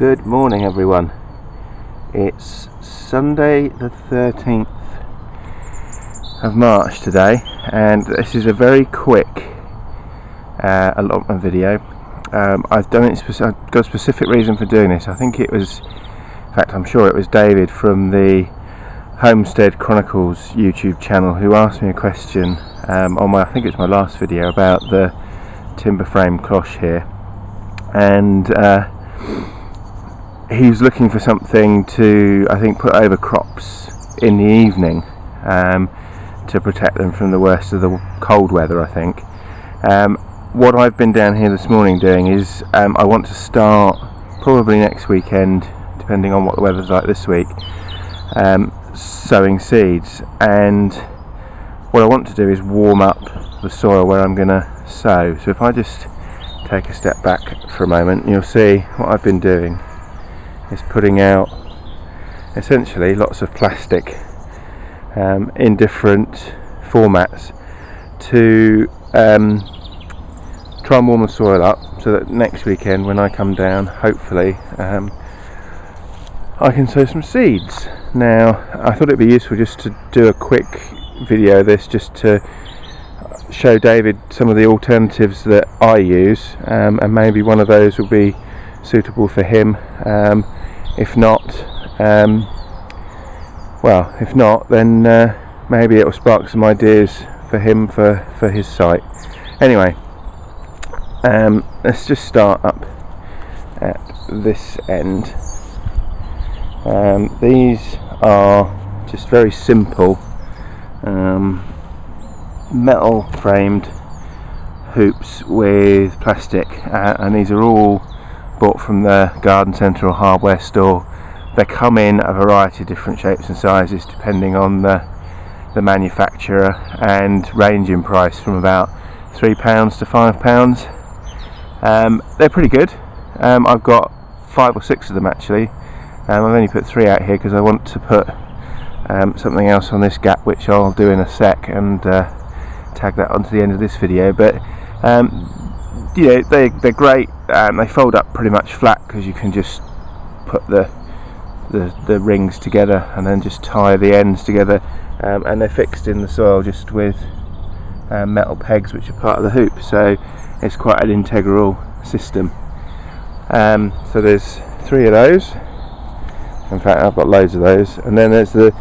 Good morning everyone. It's Sunday the 13th of March today, and this is a very quick allotment video. I've done it, I've got a specific reason for doing this. I think it was, in fact I'm sure it was David from the Homestead Chronicles YouTube channel who asked me a question on my, I think it's my last video, about the timber frame cloche here, and he was looking for something to, I think, put over crops in the evening to protect them from the worst of the cold weather, I think. What I've been down here this morning doing is I want to start probably next weekend, depending on what the weather's like this week, sowing seeds. And what I want to do is warm up the soil where I'm going to sow. So if I just take a step back for a moment, you'll see what I've been doing is putting out essentially lots of plastic in different formats to try and warm the soil up, so that next weekend when I come down, hopefully I can sow some seeds. Now I thought it'd be useful just to do a quick video of this, just to show David some of the alternatives that I use, and maybe one of those will be suitable for him. If not, then maybe it will spark some ideas for him for his site. Anyway, let's just start up at this end. These are just very simple metal framed hoops with plastic, and these are all bought from the garden centre or hardware store. They come in a variety of different shapes and sizes depending on the manufacturer, and range in price from about £3 to £5. They're pretty good. I've got 5 or 6 of them actually. I've only put 3 out here because I want to put something else on this gap, which I'll do in a sec, and tag that onto the end of this video. But yeah, they're great. They fold up pretty much flat because you can just put the rings together and then just tie the ends together, and they're fixed in the soil just with metal pegs which are part of the hoop, so it's quite an integral system. So there's 3 of those. In fact, I've got loads of those. And then there's the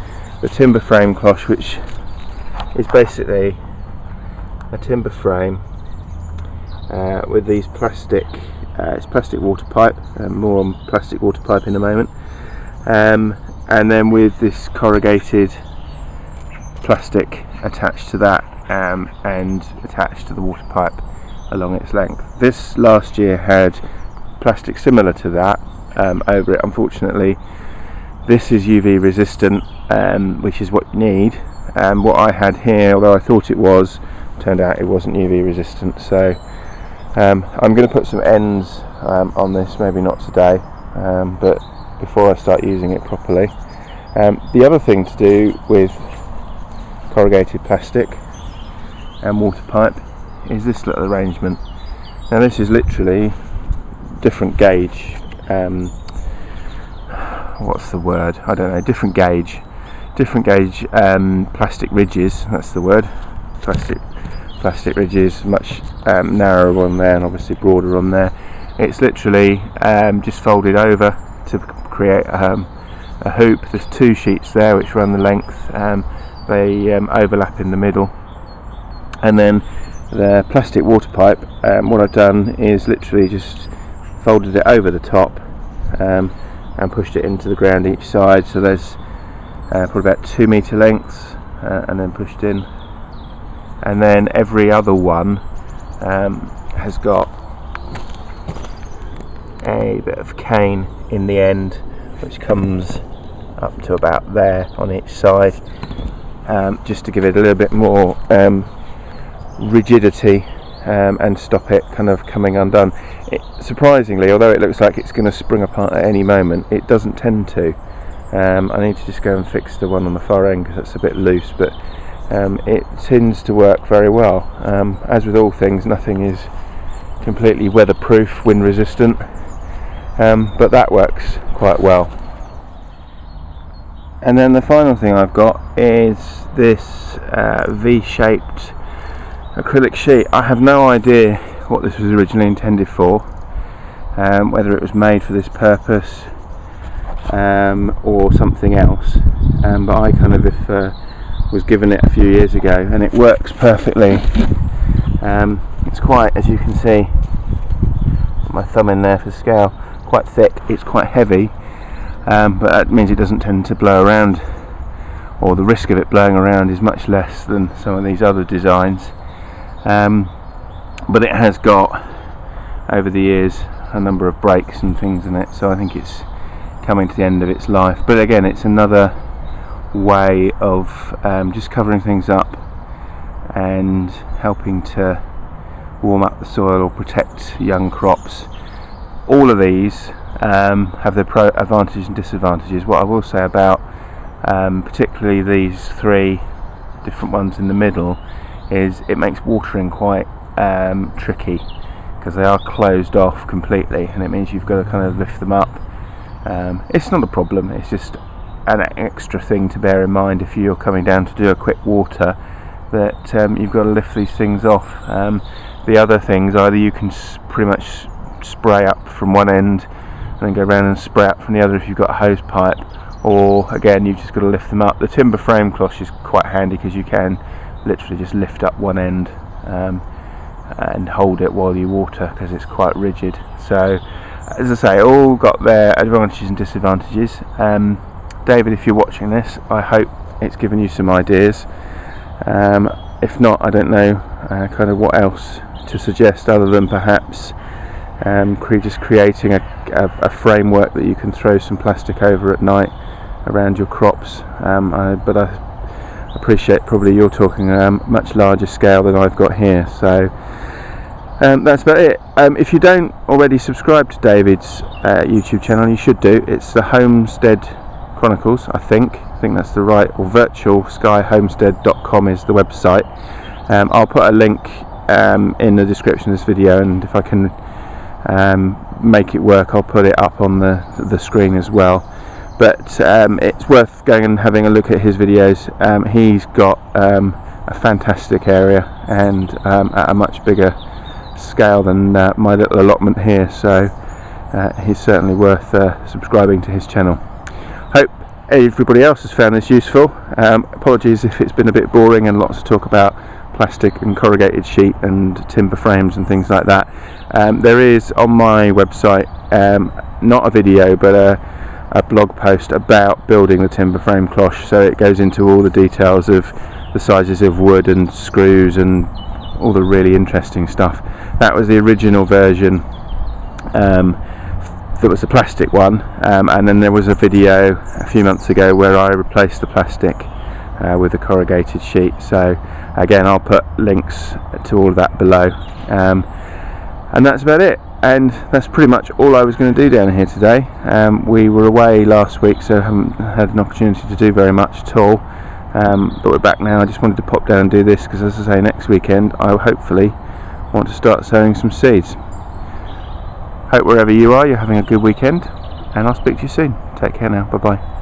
timber frame cloche, which is basically a timber frame with these plastic, it's plastic water pipe, more on plastic water pipe in a moment, and then with this corrugated plastic attached to that, and attached to the water pipe along its length. This last year had plastic similar to that over it. Unfortunately, this is UV resistant, which is what you need. What I had here, although I thought it was, turned out it wasn't UV resistant. So I'm going to put some ends on this, maybe not today, but before I start using it properly. The other thing to do with corrugated plastic and water pipe is this little arrangement. Now this is literally different gauge, what's the word? I don't know, different gauge plastic ridges, that's the word. Plastic ridges, much narrower on there and obviously broader on there. It's literally just folded over to create a hoop. There's 2 sheets there which run the length, they overlap in the middle, and then the plastic water pipe, what I've done is literally just folded it over the top and pushed it into the ground each side, so there's probably about 2 metre lengths, and then pushed in. And then every other one has got a bit of cane in the end, which comes up to about there on each side, just to give it a little bit more rigidity, and stop it kind of coming undone. Surprisingly, although it looks like it's going to spring apart at any moment, it doesn't tend to. I need to just go and fix the one on the far end because that's a bit loose, but it tends to work very well. As with all things, nothing is completely weatherproof, wind resistant, but that works quite well. And then the final thing I've got is this V-shaped acrylic sheet. I have no idea what this was originally intended for, whether it was made for this purpose or something else, but I kind of was given it a few years ago, and it works perfectly. It's quite, as you can see, put my thumb in there for scale, quite thick. It's quite heavy, but that means it doesn't tend to blow around, or the risk of it blowing around is much less than some of these other designs. But it has got, over the years, a number of breaks and things in it, so I think it's coming to the end of its life. But again, it's another way of just covering things up and helping to warm up the soil or protect young crops. All of these have their advantages and disadvantages. What I will say about particularly these three different ones in the middle is it makes watering quite tricky, because they are closed off completely, and it means you've got to kind of lift them up. It's not a problem, it's just an extra thing to bear in mind if you're coming down to do a quick water, that you've got to lift these things off. The other things, either you can pretty much spray up from one end and then go around and spray up from the other if you've got a hose pipe, or again you've just got to lift them up. The timber frame cloche is quite handy because you can literally just lift up one end and hold it while you water, because it's quite rigid. So as I say, all got their advantages and disadvantages. David, if you're watching this, I hope it's given you some ideas. If not, I don't know kind of what else to suggest, other than perhaps just creating a framework that you can throw some plastic over at night around your crops. But I appreciate probably you're talking a much larger scale than I've got here, so that's about it. If you don't already subscribe to David's YouTube channel, you should do. It's the Homestead Chronicles, I think that's the right, or virtualskyhomestead.com is the website. I'll put a link in the description of this video, and if I can make it work, I'll put it up on the screen as well. But it's worth going and having a look at his videos. He's got a fantastic area, and at a much bigger scale than my little allotment here, so he's certainly worth subscribing to his channel. Hope everybody else has found this useful. Apologies if it's been a bit boring and lots of talk about plastic and corrugated sheet and timber frames and things like that. There is on my website not a video but a blog post about building the timber frame cloche, so it goes into all the details of the sizes of wood and screws and all the really interesting stuff. That was the original version, that was the plastic one, and then there was a video a few months ago where I replaced the plastic with a corrugated sheet. So again, I'll put links to all of that below, and that's about it. And that's pretty much all I was going to do down here today. We were away last week, so haven't had an opportunity to do very much at all, but we're back now. I just wanted to pop down and do this because, as I say, next weekend I hopefully want to start sowing some seeds. Hope wherever you are, you're having a good weekend, and I'll speak to you soon. Take care now. Bye bye.